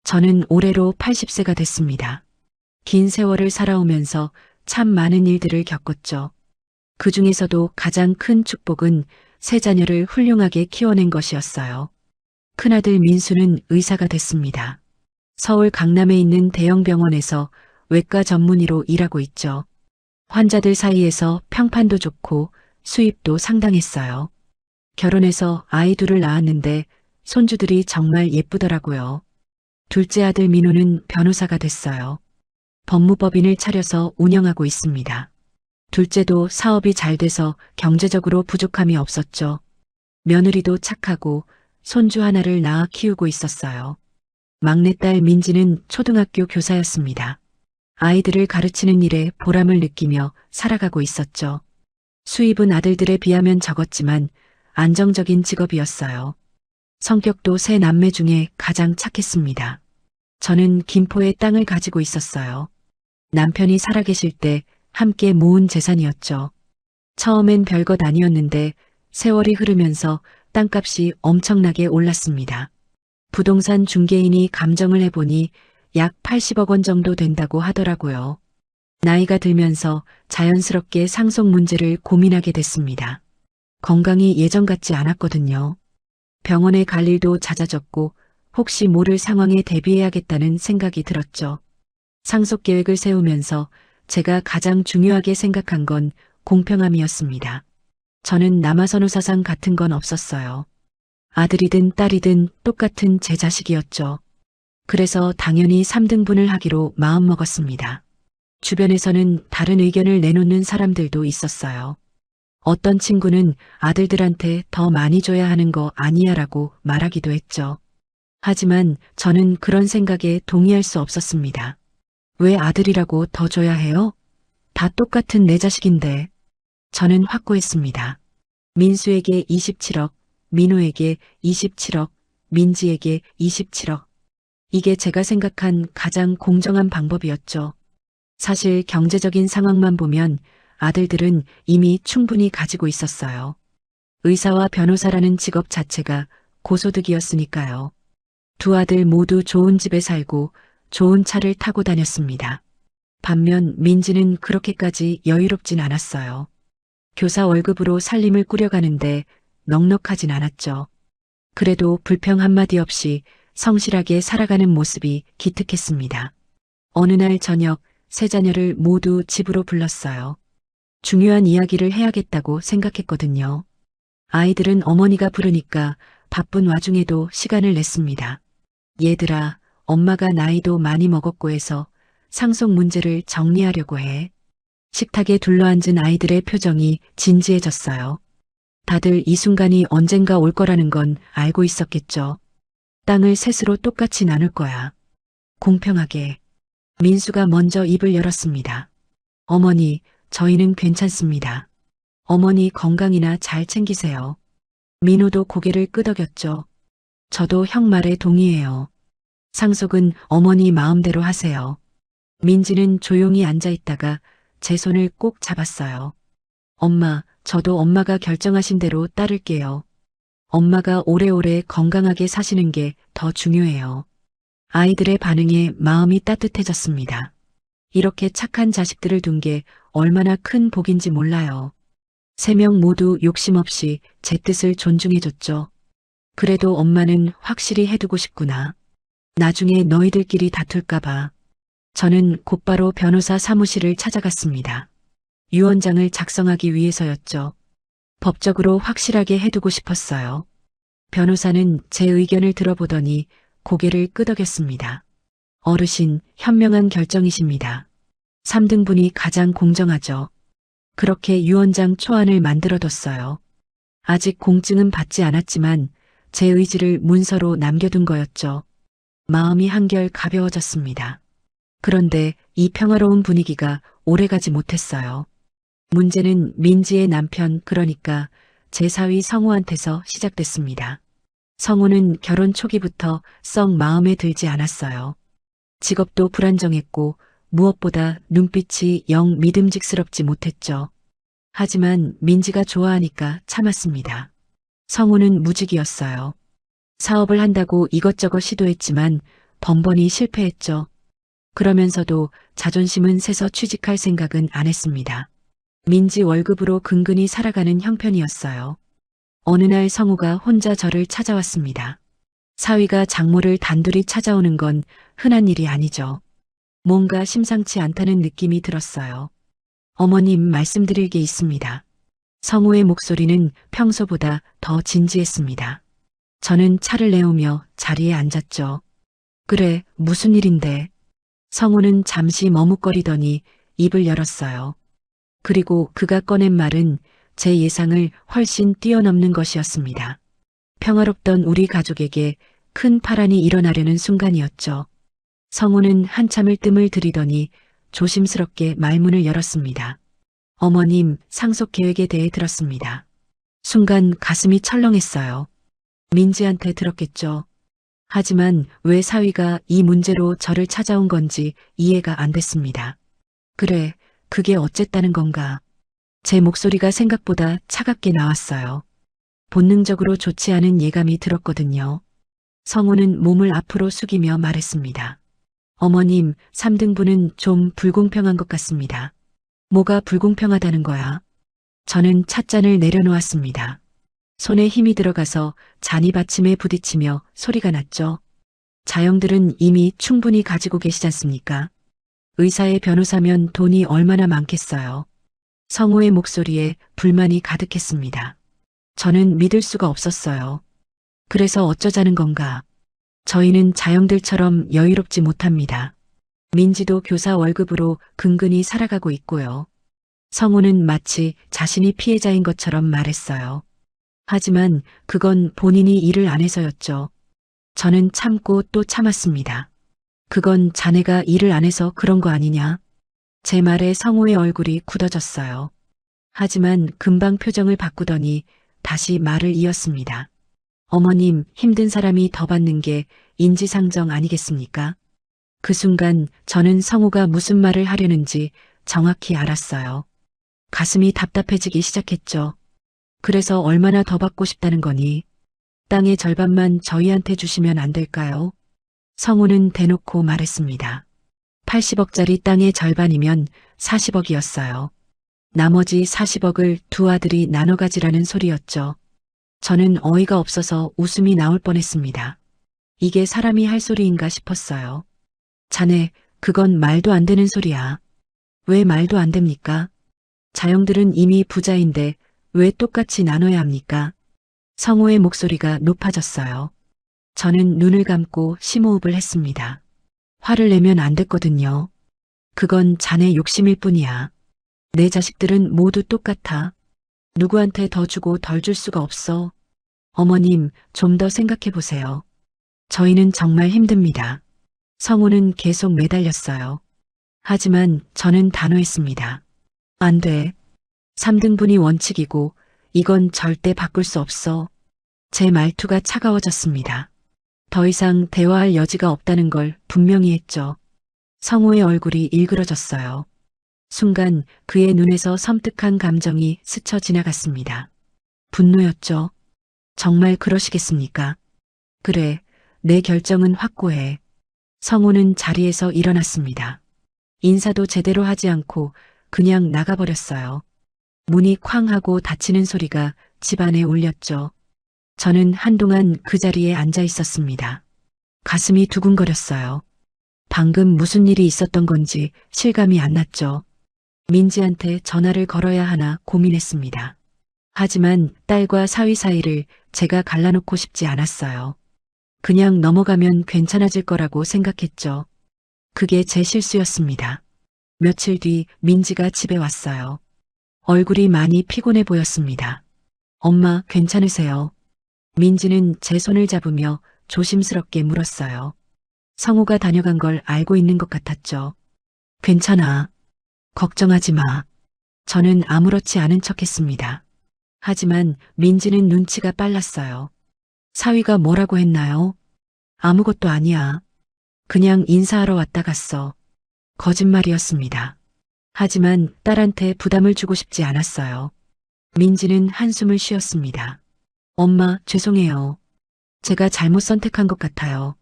저는 올해로 80세가 됐습니다. 긴 세월을 살아오면서 참 많은 일들을 겪었죠. 그 중에서도 가장 큰 축복은 세 자녀를 훌륭하게 키워낸 것이었어요. 큰아들 민수는 의사가 됐습니다. 서울 강남에 있는 대형 병원에서 외과 전문의로 일하고 있죠. 환자들 사이에서 평판도 좋고 수입도 상당했어요. 결혼해서 아이 둘을 낳았는데 손주들이 정말 예쁘더라고요. 둘째 아들 민호는 변호사가 됐어요. 법무법인을 차려서 운영하고 있습니다. 둘째도 사업이 잘 돼서 경제적으로 부족함이 없었죠. 며느리도 착하고 손주 하나를 낳아 키우고 있었어요. 막내딸 민지는 초등학교 교사였습니다. 아이들을 가르치는 일에 보람을 느끼며 살아가고 있었죠. 수입은 아들들에 비하면 적었지만 안정적인 직업이었어요. 성격도 세 남매 중에 가장 착했습니다. 저는 김포에 땅을 가지고 있었어요. 남편이 살아계실 때 함께 모은 재산이었죠. 처음엔 별것 아니었는데 세월이 흐르면서 땅값이 엄청나게 올랐습니다. 부동산 중개인이 감정을 해보니 약 80억 원 정도 된다고 하더라고요. 나이가 들면서 자연스럽게 상속 문제를 고민하게 됐습니다. 건강이 예전 같지 않았거든요. 병원에 갈 일도 잦아졌고 혹시 모를 상황에 대비해야겠다는 생각이 들었죠. 상속 계획을 세우면서 제가 가장 중요하게 생각한 건 공평함이었습니다. 저는 남아선호사상 같은 건 없었어요. 아들이든 딸이든 똑같은 제 자식이었죠. 그래서 당연히 3등분을 하기로 마음먹었습니다. 주변에서는 다른 의견을 내놓는 사람들도 있었어요. 어떤 친구는 아들들한테 더 많이 줘야 하는 거 아니야 라고 말하기도 했죠. 하지만 저는 그런 생각에 동의할 수 없었습니다. 왜 아들이라고 더 줘야 해요? 다 똑같은 내 자식인데. 저는 확고했습니다. 민수에게 27억, 민호에게 27억, 민지에게 27억. 이게 제가 생각한 가장 공정한 방법이었죠. 사실 경제적인 상황만 보면 아들들은 이미 충분히 가지고 있었어요. 의사와 변호사라는 직업 자체가 고소득이었으니까요. 두 아들 모두 좋은 집에 살고 좋은 차를 타고 다녔습니다. 반면 민지는 그렇게까지 여유롭진 않았어요. 교사 월급으로 살림을 꾸려가는데 넉넉하진 않았죠. 그래도 불평 한마디 없이 성실하게 살아가는 모습이 기특했습니다. 어느 날 저녁 세 자녀를 모두 집으로 불렀어요. 중요한 이야기를 해야겠다고 생각했거든요. 아이들은 어머니가 부르니까 바쁜 와중에도 시간을 냈습니다. 얘들아, 엄마가 나이도 많이 먹었고 해서 상속 문제를 정리하려고 해. 식탁에 둘러앉은 아이들의 표정이 진지해졌어요. 다들 이 순간이 언젠가 올 거라는 건 알고 있었겠죠. 땅을 셋으로 똑같이 나눌 거야. 공평하게. 민수가 먼저 입을 열었습니다. 어머니, 저희는 괜찮습니다. 어머니 건강이나 잘 챙기세요. 민호도 고개를 끄덕였죠. 저도 형 말에 동의해요. 상속은 어머니 마음대로 하세요. 민지는 조용히 앉아 있다가 제 손을 꼭 잡았어요. 엄마, 저도 엄마가 결정하신 대로 따를게요. 엄마가 오래오래 건강하게 사시는 게 더 중요해요. 아이들의 반응에 마음이 따뜻해졌습니다. 이렇게 착한 자식들을 둔 게 얼마나 큰 복인지 몰라요. 세 명 모두 욕심 없이 제 뜻을 존중해줬죠. 그래도 엄마는 확실히 해두고 싶구나. 나중에 너희들끼리 다툴까봐. 저는 곧바로 변호사 사무실을 찾아갔습니다. 유언장을 작성하기 위해서였죠. 법적으로 확실하게 해두고 싶었어요. 변호사는 제 의견을 들어보더니 고개를 끄덕였습니다. 어르신, 현명한 결정이십니다. 3등분이 가장 공정하죠. 그렇게 유언장 초안을 만들어뒀어요. 아직 공증은 받지 않았지만 제 의지를 문서로 남겨둔 거였죠. 마음이 한결 가벼워졌습니다. 그런데 이 평화로운 분위기가 오래가지 못했어요. 문제는 민지의 남편, 그러니까 제 사위 성우한테서 시작됐습니다. 성우는 결혼 초기부터 썩 마음에 들지 않았어요. 직업도 불안정했고 무엇보다 눈빛이 영 믿음직스럽지 못했죠. 하지만 민지가 좋아하니까 참았습니다. 성우는 무직이었어요. 사업을 한다고 이것저것 시도했지만 번번이 실패했죠. 그러면서도 자존심은 세서 취직할 생각은 안 했습니다. 민지 월급으로 근근히 살아가는 형편이었어요. 어느 날 성우가 혼자 저를 찾아왔습니다. 사위가 장모를 단둘이 찾아오는 건 흔한 일이 아니죠. 뭔가 심상치 않다는 느낌이 들었어요. 어머님, 말씀드릴 게 있습니다. 성우의 목소리는 평소보다 더 진지했습니다. 저는 차를 내오며 자리에 앉았죠. 그래, 무슨 일인데? 성우는 잠시 머뭇거리더니 입을 열었어요. 그리고 그가 꺼낸 말은 제 예상을 훨씬 뛰어넘는 것이었습니다. 평화롭던 우리 가족에게 큰 파란이 일어나려는 순간이었죠. 성우는 한참을 뜸을 들이더니 조심스럽게 말문을 열었습니다. 어머님, 상속 계획에 대해 들었습니다. 순간 가슴이 철렁했어요. 민지한테 들었겠죠. 하지만 왜 사위가 이 문제로 저를 찾아온 건지 이해가 안 됐습니다. 그래, 그게 어쨌다는 건가? 제 목소리가 생각보다 차갑게 나왔어요. 본능적으로 좋지 않은 예감이 들었거든요. 성우는 몸을 앞으로 숙이며 말했습니다. 어머님, 3등분은 좀 불공평한 것 같습니다. 뭐가 불공평하다는 거야? 저는 찻잔을 내려놓았습니다. 손에 힘이 들어가서 잔이 받침에 부딪히며 소리가 났죠. 자영들은 이미 충분히 가지고 계시지 않습니까? 의사의 변호사면 돈이 얼마나 많겠어요. 성우의 목소리에 불만이 가득했습니다. 저는 믿을 수가 없었어요. 그래서 어쩌자는 건가? 저희는 자영들처럼 여유롭지 못합니다. 민지도 교사 월급으로 근근히 살아가고 있고요. 성우는 마치 자신이 피해자인 것처럼 말했어요. 하지만 그건 본인이 일을 안 해서였죠. 저는 참고 또 참았습니다. 그건 자네가 일을 안 해서 그런 거 아니냐? 제 말에 성우의 얼굴이 굳어졌어요. 하지만 금방 표정을 바꾸더니 다시 말을 이었습니다. 어머님, 힘든 사람이 더 받는 게 인지상정 아니겠습니까? 그 순간 저는 성우가 무슨 말을 하려는지 정확히 알았어요. 가슴이 답답해지기 시작했죠. 그래서 얼마나 더 받고 싶다는 거니? 땅의 절반만 저희한테 주시면 안 될까요? 성우는 대놓고 말했습니다. 80억짜리 땅의 절반이면 40억이었어요. 나머지 40억을 두 아들이 나눠 가지라는 소리였죠. 저는 어이가 없어서 웃음이 나올 뻔했습니다. 이게 사람이 할 소리인가 싶었어요. 자네, 그건 말도 안 되는 소리야. 왜 말도 안 됩니까? 자영들은 이미 부자인데 왜 똑같이 나눠야 합니까? 성우의 목소리가 높아졌어요. 저는 눈을 감고 심호흡을 했습니다. 화를 내면 안 됐거든요. 그건 자네 욕심일 뿐이야. 내 자식들은 모두 똑같아. 누구한테 더 주고 덜 줄 수가 없어. 어머님, 좀 더 생각해 보세요. 저희는 정말 힘듭니다. 성우는 계속 매달렸어요. 하지만 저는 단호했습니다. 안 돼. 3등분이 원칙이고 이건 절대 바꿀 수 없어. 제 말투가 차가워졌습니다. 더 이상 대화할 여지가 없다는 걸 분명히 했죠. 성우의 얼굴이 일그러졌어요. 순간 그의 눈에서 섬뜩한 감정이 스쳐 지나갔습니다. 분노였죠. 정말 그러시겠습니까? 그래, 내 결정은 확고해. 성우는 자리에서 일어났습니다. 인사도 제대로 하지 않고 그냥 나가버렸어요. 문이 쾅 하고 닫히는 소리가 집안에 울렸죠. 저는 한동안 그 자리에 앉아 있었습니다. 가슴이 두근거렸어요. 방금 무슨 일이 있었던 건지 실감이 안 났죠. 민지한테 전화를 걸어야 하나 고민했습니다. 하지만 딸과 사위 사이를 제가 갈라놓고 싶지 않았어요. 그냥 넘어가면 괜찮아질 거라고 생각했죠. 그게 제 실수였습니다. 며칠 뒤 민지가 집에 왔어요. 얼굴이 많이 피곤해 보였습니다. 엄마, 괜찮으세요? 민지는 제 손을 잡으며 조심스럽게 물었어요. 성우가 다녀간 걸 알고 있는 것 같았죠. 괜찮아. 걱정하지 마. 저는 아무렇지 않은 척했습니다. 하지만 민지는 눈치가 빨랐어요. 사위가 뭐라고 했나요? 아무것도 아니야. 그냥 인사하러 왔다 갔어. 거짓말이었습니다. 하지만 딸한테 부담을 주고 싶지 않았어요. 민지는 한숨을 쉬었습니다. 엄마, 죄송해요. 제가 잘못 선택한 것 같아요.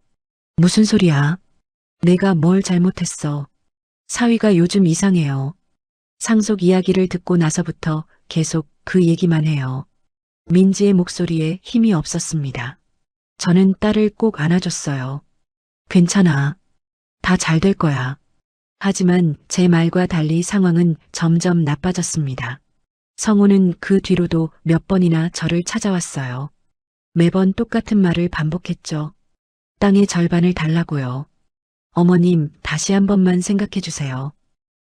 무슨 소리야? 내가 뭘 잘못했어? 사위가 요즘 이상해요. 상속 이야기를 듣고 나서부터 계속 그 얘기만 해요. 민지의 목소리에 힘이 없었습니다. 저는 딸을 꼭 안아줬어요. 괜찮아. 다 잘 될 거야. 하지만 제 말과 달리 상황은 점점 나빠졌습니다. 성우는 그 뒤로도 몇 번이나 저를 찾아왔어요. 매번 똑같은 말을 반복했죠. 땅의 절반을 달라고요. 어머님, 다시 한 번만 생각해 주세요.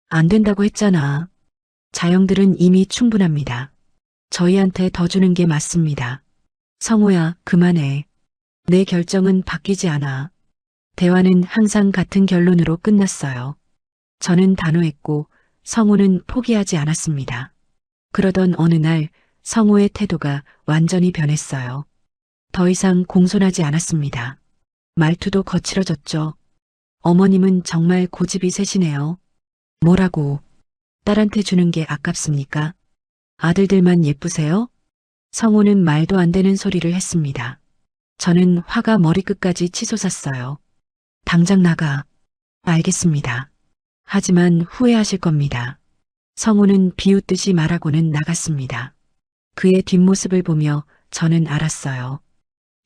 안 된다고 했잖아. 자영들은 이미 충분합니다. 저희한테 더 주는 게 맞습니다. 성우야, 그만해. 내 결정은 바뀌지 않아. 대화는 항상 같은 결론으로 끝났어요. 저는 단호했고 성우는 포기하지 않았습니다. 그러던 어느 날 성우의 태도가 완전히 변했어요. 더 이상 공손하지 않았습니다. 말투도 거칠어졌죠. 어머님은 정말 고집이 세시네요. 뭐라고? 딸한테 주는 게 아깝습니까? 아들들만 예쁘세요? 성우는 말도 안 되는 소리를 했습니다. 저는 화가 머리끝까지 치솟았어요. 당장 나가. 알겠습니다. 하지만 후회하실 겁니다. 성우는 비웃듯이 말하고는 나갔습니다. 그의 뒷모습을 보며 저는 알았어요.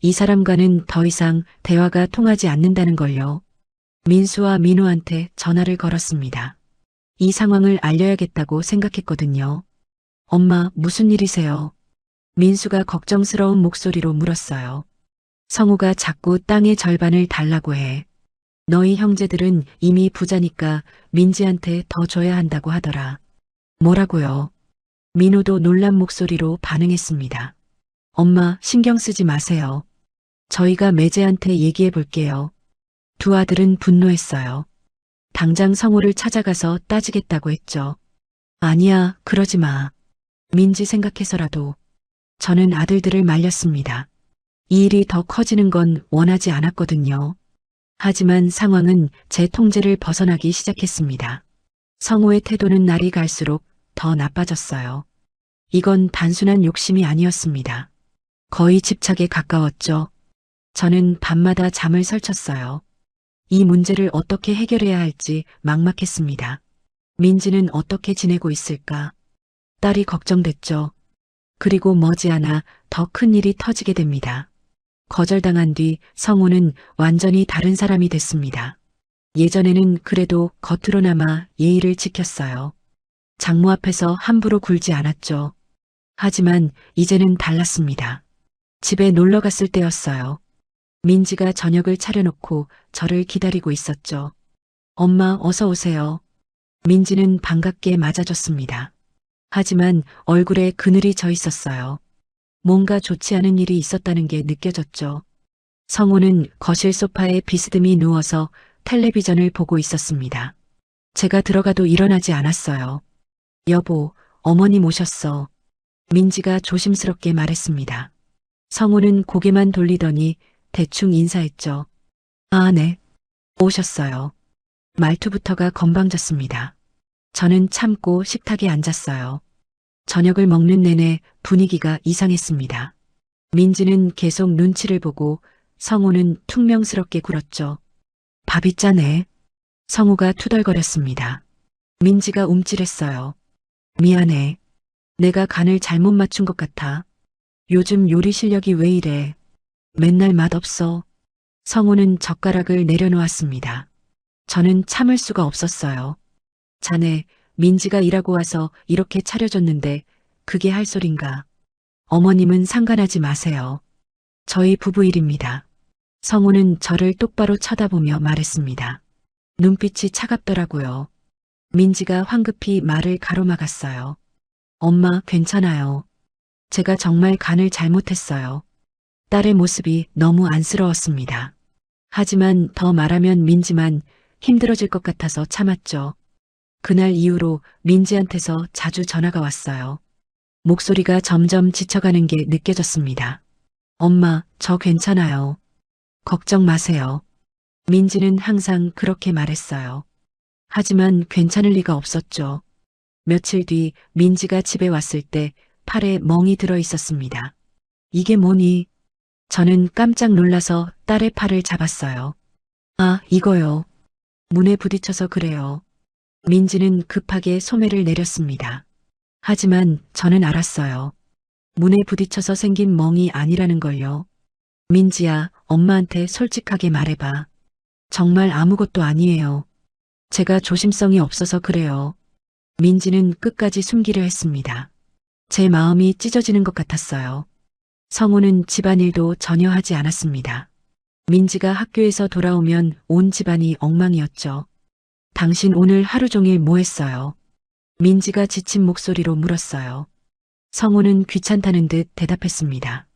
이 사람과는 더 이상 대화가 통하지 않는다는 걸요. 민수와 민호한테 전화를 걸었습니다. 이 상황을 알려야겠다고 생각했거든요. 엄마, 무슨 일이세요? 민수가 걱정스러운 목소리로 물었어요. 성우가 자꾸 땅의 절반을 달라고 해. 너희 형제들은 이미 부자니까 민지한테 더 줘야 한다고 하더라. 뭐라고요? 민호도 놀란 목소리로 반응했습니다. 엄마, 신경 쓰지 마세요. 저희가 매제한테 얘기해 볼게요. 두 아들은 분노했어요. 당장 성우를 찾아가서 따지겠다고 했죠. 아니야, 그러지 마. 민지 생각해서라도. 저는 아들들을 말렸습니다. 이 일이 더 커지는 건 원하지 않았거든요. 하지만 상황은 제 통제를 벗어나기 시작했습니다. 성우의 태도는 날이 갈수록 더 나빠졌어요. 이건 단순한 욕심이 아니었습니다. 거의 집착에 가까웠죠. 저는 밤마다 잠을 설쳤어요. 이 문제를 어떻게 해결해야 할지 막막했습니다. 민지는 어떻게 지내고 있을까? 딸이 걱정됐죠. 그리고 머지않아 더 큰 일이 터지게 됩니다. 거절당한 뒤 성우는 완전히 다른 사람이 됐습니다. 예전에는 그래도 겉으로나마 예의를 지켰어요. 장모 앞에서 함부로 굴지 않았죠. 하지만 이제는 달랐습니다. 집에 놀러 갔을 때였어요. 민지가 저녁을 차려놓고 저를 기다리고 있었죠. 엄마, 어서 오세요. 민지는 반갑게 맞아줬습니다. 하지만 얼굴에 그늘이 져 있었어요. 뭔가 좋지 않은 일이 있었다는 게 느껴졌죠. 성우는 거실 소파에 비스듬히 누워서 텔레비전을 보고 있었습니다. 제가 들어가도 일어나지 않았어요. 여보, 어머님 오셨어. 민지가 조심스럽게 말했습니다. 성우는 고개만 돌리더니 대충 인사했죠. 아, 네. 오셨어요. 말투부터가 건방졌습니다. 저는 참고 식탁에 앉았어요. 저녁을 먹는 내내 분위기가 이상했습니다. 민지는 계속 눈치를 보고 성우는 퉁명스럽게 굴었죠. 밥이 짜네. 성우가 투덜거렸습니다. 민지가 움찔했어요. 미안해. 내가 간을 잘못 맞춘 것 같아. 요즘 요리 실력이 왜 이래. 맨날 맛없어. 성우는 젓가락을 내려놓았습니다. 저는 참을 수가 없었어요. 자네, 민지가 일하고 와서 이렇게 차려줬는데 그게 할 소린가. 어머님은 상관하지 마세요. 저희 부부 일입니다. 성우는 저를 똑바로 쳐다보며 말했습니다. 눈빛이 차갑더라고요. 민지가 황급히 말을 가로막았어요. 엄마, 괜찮아요. 제가 정말 간을 잘못했어요. 딸의 모습이 너무 안쓰러웠습니다. 하지만 더 말하면 민지만 힘들어질 것 같아서 참았죠. 그날 이후로 민지한테서 자주 전화가 왔어요. 목소리가 점점 지쳐가는 게 느껴졌습니다. 엄마, 저 괜찮아요. 걱정 마세요. 민지는 항상 그렇게 말했어요. 하지만 괜찮을 리가 없었죠. 며칠 뒤 민지가 집에 왔을 때 팔에 멍이 들어 있었습니다. 이게 뭐니? 저는 깜짝 놀라서 딸의 팔을 잡았어요. 아, 이거요. 문에 부딪혀서 그래요. 민지는 급하게 소매를 내렸습니다. 하지만 저는 알았어요. 문에 부딪혀서 생긴 멍이 아니라는 걸요. 민지야, 엄마한테 솔직하게 말해봐. 정말 아무것도 아니에요. 제가 조심성이 없어서 그래요. 민지는 끝까지 숨기려 했습니다. 제 마음이 찢어지는 것 같았어요. 성우는 집안일도 전혀 하지 않았습니다. 민지가 학교에서 돌아오면 온 집안이 엉망이었죠. 당신 오늘 하루 종일 뭐 했어요? 민지가 지친 목소리로 물었어요. 성우는 귀찮다는 듯 대답했습니다.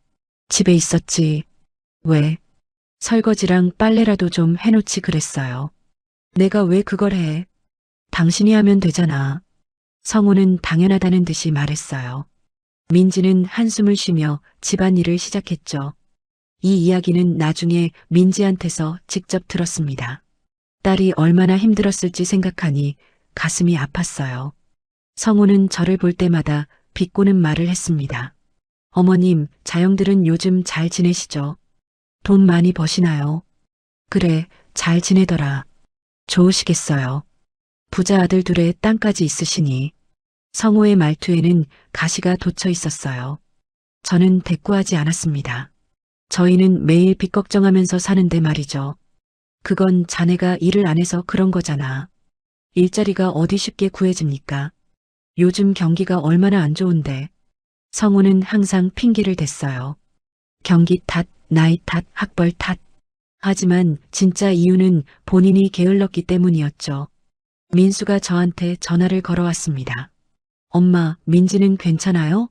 집에 있었지. 왜? 설거지랑 빨래라도 좀 해놓지 그랬어요. 내가 왜 그걸 해? 당신이 하면 되잖아. 성우는 당연하다는 듯이 말했어요. 민지는 한숨을 쉬며 집안일을 시작했죠. 이 이야기는 나중에 민지한테서 직접 들었습니다. 딸이 얼마나 힘들었을지 생각하니 가슴이 아팠어요. 성우는 저를 볼 때마다 비꼬는 말을 했습니다. 어머님, 자영들은 요즘 잘 지내시죠? 돈 많이 버시나요? 그래, 잘 지내더라. 좋으시겠어요. 부자 아들 둘의 땅까지 있으시니. 성우의 말투에는 가시가 돋쳐 있었어요. 저는 대꾸하지 않았습니다. 저희는 매일 빚 걱정하면서 사는데 말이죠. 그건 자네가 일을 안 해서 그런 거잖아. 일자리가 어디 쉽게 구해집니까? 요즘 경기가 얼마나 안 좋은데. 성우는 항상 핑계를 댔어요. 경기 탓, 나이 탓, 학벌 탓. 하지만 진짜 이유는 본인이 게을렀기 때문이었죠. 민수가 저한테 전화를 걸어왔습니다. 엄마, 민지는 괜찮아요?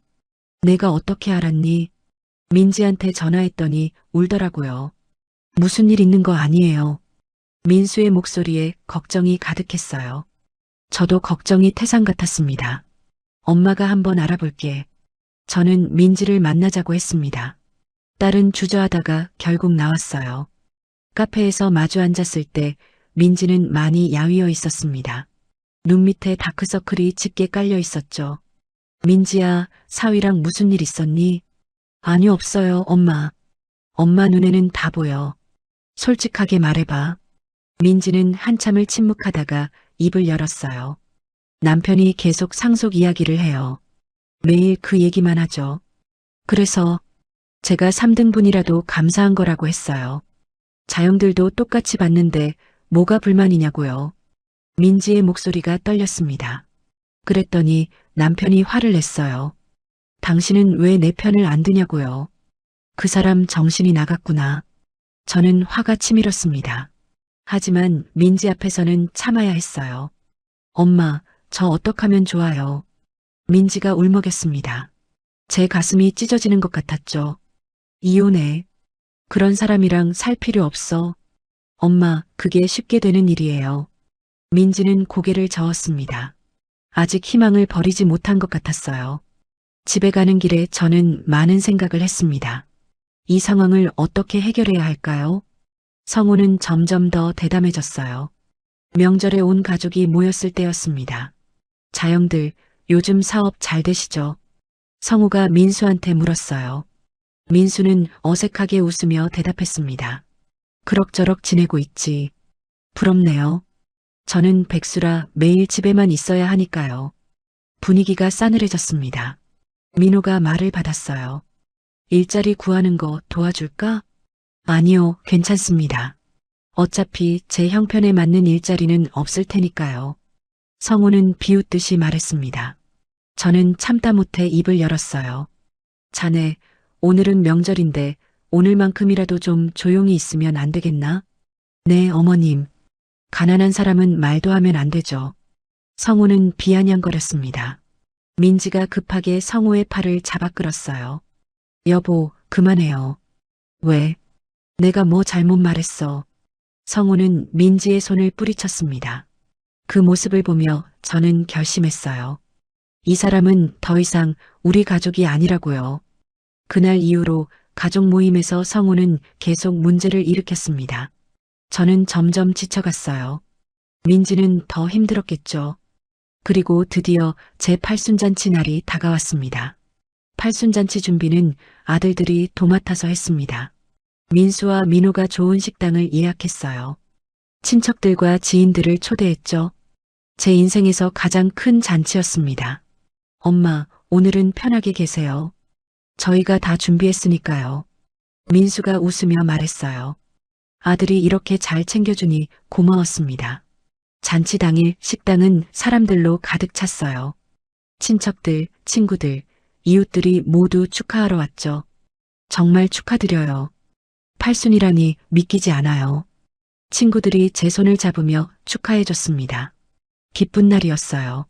내가 어떻게 알았니? 민지한테 전화했더니 울더라고요. 무슨 일 있는 거 아니에요. 민수의 목소리에 걱정이 가득했어요. 저도 걱정이 태산 같았습니다. 엄마가 한번 알아볼게. 저는 민지를 만나자고 했습니다. 딸은 주저하다가 결국 나왔어요. 카페에서 마주 앉았을 때 민지는 많이 야위어 있었습니다. 눈 밑에 다크서클이 짙게 깔려 있었죠. 민지야, 사위랑 무슨 일 있었니? 아니, 없어요, 엄마. 엄마 눈에는 다 보여. 솔직하게 말해봐. 민지는 한참을 침묵하다가 입을 열었어요. 남편이 계속 상속 이야기를 해요. 매일 그 얘기만 하죠. 그래서 제가 3등분이라도 감사한 거라고 했어요. 자영들도 똑같이 받는데 뭐가 불만이냐고요. 민지의 목소리가 떨렸습니다. 그랬더니 남편이 화를 냈어요. 당신은 왜 내 편을 안 드냐고요. 그 사람 정신이 나갔구나. 저는 화가 치밀었습니다. 하지만 민지 앞에서는 참아야 했어요. 엄마, 저 어떡하면 좋아요. 민지가 울먹였습니다. 제 가슴이 찢어지는 것 같았죠. 이혼해. 그런 사람이랑 살 필요 없어. 엄마, 그게 쉽게 되는 일이에요. 민지는 고개를 저었습니다. 아직 희망을 버리지 못한 것 같았어요. 집에 가는 길에 저는 많은 생각을 했습니다. 이 상황을 어떻게 해결해야 할까요? 성우는 점점 더 대담해졌어요. 명절에 온 가족이 모였을 때였습니다. 자영들, 요즘 사업 잘 되시죠? 성우가 민수한테 물었어요. 민수는 어색하게 웃으며 대답했습니다. 그럭저럭 지내고 있지. 부럽네요. 저는 백수라 매일 집에만 있어야 하니까요. 분위기가 싸늘해졌습니다. 민호가 말을 받았어요. 일자리 구하는 거 도와줄까? 아니요, 괜찮습니다. 어차피 제 형편에 맞는 일자리는 없을 테니까요. 성우는 비웃듯이 말했습니다. 저는 참다 못해 입을 열었어요. 자네, 오늘은 명절인데 오늘만큼이라도 좀 조용히 있으면 안 되겠나? 네, 어머님. 가난한 사람은 말도 하면 안 되죠. 성우는 비아냥거렸습니다. 민지가 급하게 성우의 팔을 잡아 끌었어요. 여보, 그만해요. 왜? 내가 뭐 잘못 말했어. 성우는 민지의 손을 뿌리쳤습니다. 그 모습을 보며 저는 결심했어요. 이 사람은 더 이상 우리 가족이 아니라고요. 그날 이후로 가족 모임에서 성우는 계속 문제를 일으켰습니다. 저는 점점 지쳐갔어요. 민지는 더 힘들었겠죠. 그리고 드디어 제 팔순잔치 날이 다가왔습니다. 팔순잔치 준비는 아들들이 도맡아서 했습니다. 민수와 민호가 좋은 식당을 예약했어요. 친척들과 지인들을 초대했죠. 제 인생에서 가장 큰 잔치였습니다. 엄마, 오늘은 편하게 계세요. 저희가 다 준비했으니까요. 민수가 웃으며 말했어요. 아들이 이렇게 잘 챙겨주니 고마웠습니다. 잔치 당일 식당은 사람들로 가득 찼어요. 친척들, 친구들, 이웃들이 모두 축하하러 왔죠. 정말 축하드려요. 팔순이라니 믿기지 않아요. 친구들이 제 손을 잡으며 축하해줬습니다. 기쁜 날이었어요.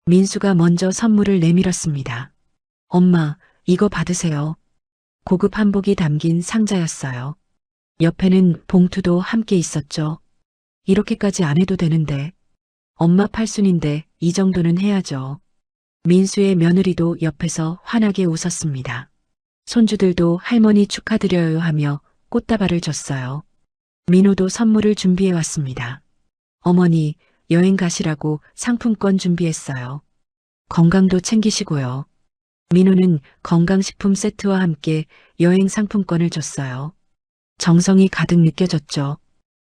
민수가 먼저 선물을 내밀었습니다. 엄마, 이거 받으세요. 고급 한복이 담긴 상자였어요. 옆에는 봉투도 함께 있었죠. 이렇게까지 안 해도 되는데. 엄마 팔순인데 이 정도는 해야죠. 민수의 며느리도 옆에서 환하게 웃었습니다. 손주들도 할머니 축하드려요 하며 꽃다발을 줬어요. 민호도 선물을 준비해 왔습니다. 어머니, 여행 가시라고 상품권 준비했어요. 건강도 챙기시고요. 민호는 건강식품 세트와 함께 여행 상품권을 줬어요. 정성이 가득 느껴졌죠.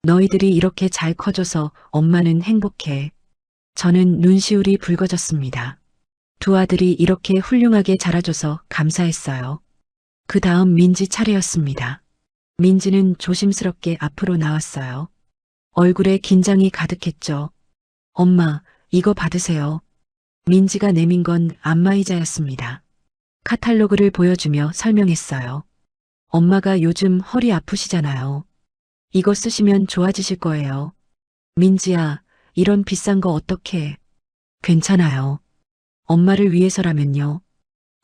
너희들이 이렇게 잘 커져서 엄마는 행복해. 저는 눈시울이 붉어졌습니다. 두 아들이 이렇게 훌륭하게 자라줘서 감사했어요. 그 다음 민지 차례였습니다. 민지는 조심스럽게 앞으로 나왔어요. 얼굴에 긴장이 가득했죠. 엄마, 이거 받으세요. 민지가 내민 건 안마의자였습니다. 카탈로그를 보여주며 설명했어요. 엄마가 요즘 허리 아프시잖아요. 이거 쓰시면 좋아지실 거예요. 민지야, 이런 비싼 거 어떡해. 괜찮아요. 엄마를 위해서라면요.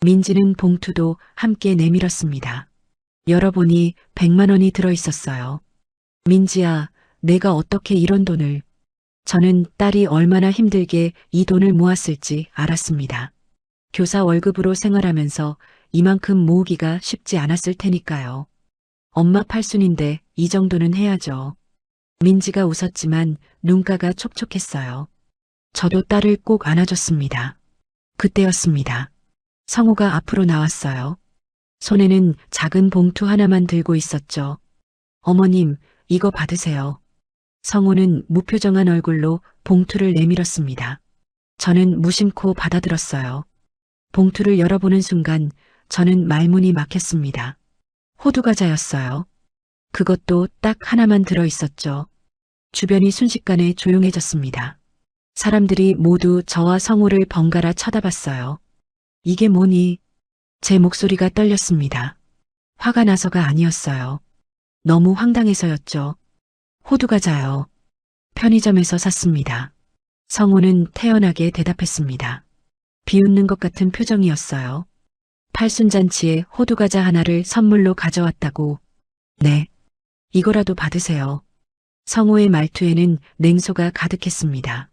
민지는 봉투도 함께 내밀었습니다. 열어보니 100만 원이 들어있었어요. 민지야, 내가 어떻게 이런 돈을. 저는 딸이 얼마나 힘들게 이 돈을 모았을지 알았습니다. 교사 월급으로 생활하면서 이만큼 모으기가 쉽지 않았을 테니까요. 엄마 팔순인데 이 정도는 해야죠. 민지가 웃었지만 눈가가 촉촉했어요. 저도 딸을 꼭 안아줬습니다. 그때였습니다. 성우가 앞으로 나왔어요. 손에는 작은 봉투 하나만 들고 있었죠. 어머님, 이거 받으세요. 성우는 무표정한 얼굴로 봉투를 내밀었습니다. 저는 무심코 받아들었어요. 봉투를 열어보는 순간 저는 말문이 막혔습니다. 호두과자였어요. 그것도 딱 하나만 들어있었죠. 주변이 순식간에 조용해졌습니다. 사람들이 모두 저와 성우를 번갈아 쳐다봤어요. 이게 뭐니? 제 목소리가 떨렸습니다. 화가 나서가 아니었어요. 너무 황당해서였죠. 호두과자요. 편의점에서 샀습니다. 성우는 태연하게 대답했습니다. 비웃는 것 같은 표정이었어요. 팔순잔치에 호두과자 하나를 선물로 가져왔다고. 네. 이거라도 받으세요. 성우의 말투에는 냉소가 가득했습니다.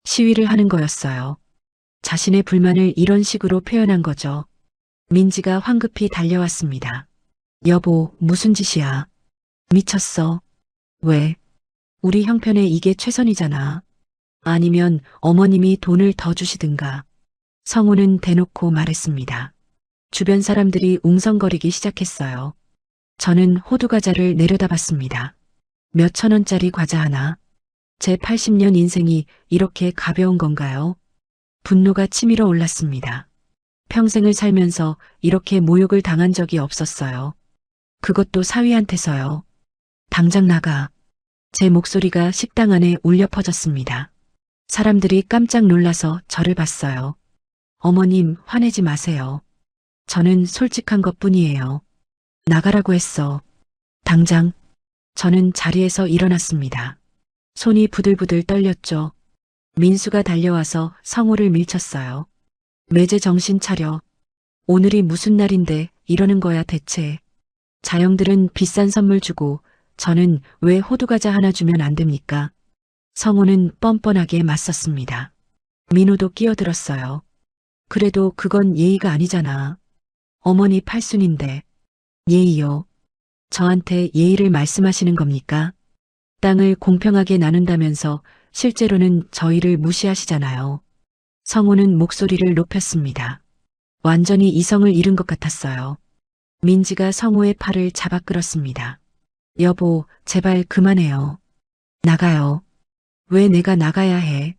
시위를 하는 거였어요. 자신의 불만을 이런 식으로 표현한 거죠. 민지가 황급히 달려왔습니다. 여보, 무슨 짓이야? 미쳤어. 왜? 우리 형편에 이게 최선이잖아. 아니면 어머님이 돈을 더 주시든가. 성우는 대놓고 말했습니다. 주변 사람들이 웅성거리기 시작했어요. 저는 호두과자를 내려다봤습니다. 몇천 원짜리 과자 하나. 제 80년 인생이 이렇게 가벼운 건가요? 분노가 치밀어 올랐습니다. 평생을 살면서 이렇게 모욕을 당한 적이 없었어요. 그것도 사위한테서요. 당장 나가. 제 목소리가 식당 안에 울려 퍼졌습니다. 사람들이 깜짝 놀라서 저를 봤어요. 어머님, 화내지 마세요. 저는 솔직한 것뿐이에요. 나가라고 했어. 당장. 저는 자리에서 일어났습니다. 손이 부들부들 떨렸죠. 민수가 달려와서 성우를 밀쳤어요. 매제 정신 차려. 오늘이 무슨 날인데 이러는 거야 대체. 자영들은 비싼 선물 주고 저는 왜 호두과자 하나 주면 안 됩니까? 성우는 뻔뻔하게 맞섰습니다. 민호도 끼어들었어요. 그래도 그건 예의가 아니잖아. 어머니 팔순인데. 예의요. 저한테 예의를 말씀하시는 겁니까? 땅을 공평하게 나눈다면서 실제로는 저희를 무시하시잖아요. 성우는 목소리를 높였습니다. 완전히 이성을 잃은 것 같았어요. 민지가 성우의 팔을 잡아 끌었습니다. 여보, 제발 그만해요. 나가요. 왜 내가 나가야 해?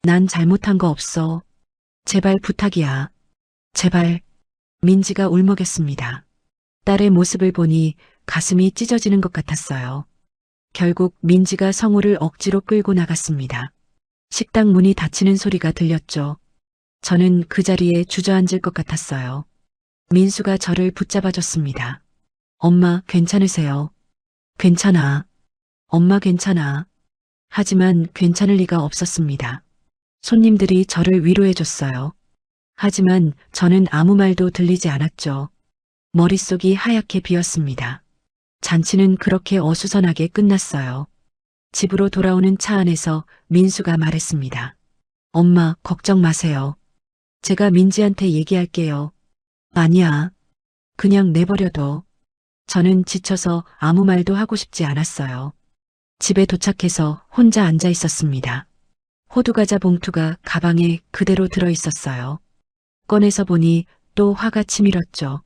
난 잘못한 거 없어. 제발 부탁이야. 제발. 민지가 울먹였습니다. 딸의 모습을 보니 가슴이 찢어지는 것 같았어요. 결국 민지가 성우를 억지로 끌고 나갔습니다. 식당 문이 닫히는 소리가 들렸죠. 저는 그 자리에 주저앉을 것 같았어요. 민수가 저를 붙잡아줬습니다. 엄마, 괜찮으세요? 괜찮아. 엄마 괜찮아. 하지만 괜찮을 리가 없었습니다. 손님들이 저를 위로해줬어요. 하지만 저는 아무 말도 들리지 않았죠. 머릿속이 하얗게 비었습니다. 잔치는 그렇게 어수선하게 끝났어요. 집으로 돌아오는 차 안에서 민수가 말했습니다. 엄마, 걱정 마세요. 제가 민지한테 얘기할게요. 아니야. 그냥 내버려둬. 저는 지쳐서 아무 말도 하고 싶지 않았어요. 집에 도착해서 혼자 앉아 있었습니다. 호두과자 봉투가 가방에 그대로 들어 있었어요. 꺼내서 보니 또 화가 치밀었죠.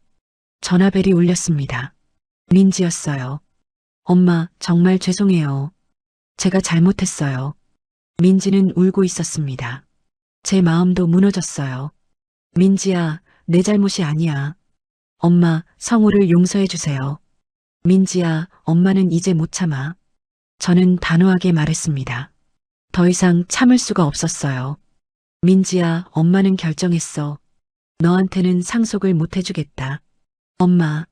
전화벨이 울렸습니다. 민지였어요. 엄마, 정말 죄송해요. 제가 잘못했어요. 민지는 울고 있었습니다. 제 마음도 무너졌어요. 민지야, 내 잘못이 아니야. 엄마, 성우를 용서해 주세요. 민지야, 엄마는 이제 못 참아. 저는 단호하게 말했습니다. 더 이상 참을 수가 없었어요. 민지야, 엄마는 결정했어. 너한테는 상속을 못 해주겠다. 엄마,